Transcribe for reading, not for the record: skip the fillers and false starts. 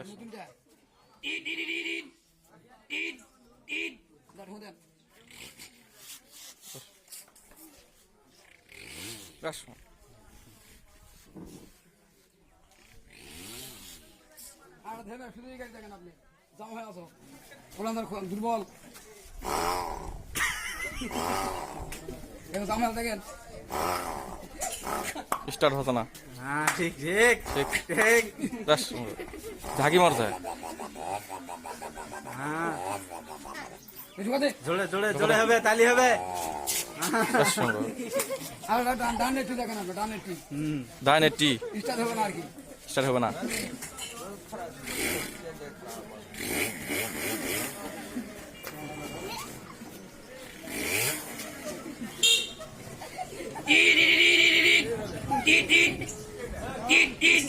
নতুনটা ইট ইট ইট ইট ইট ইট দাঁড় দেন রাস আর ধরে শুধু এই গাড়ি দেখেন আপনি জাম হয়ে আসো ওলান্দার দুর্বল জাম হয়ে দেখেন স্টার্ট হতো না। হ্যাঁ ঠিক ঠিক ঠিক ঠিক রাস ঝাঁকি মারতে হয়। হ্যাঁ কিছু কথা জোরে জোরে জোরে হবে তালি হবে রাস সুন্দর। আর ডান একটু দেখেন আপনি ডান একটু ডাইনের টি স্টার্ট হবে না আর কি স্টার্ট হবে না। ইট ইট ইট ইট ইট ইট ইট ইট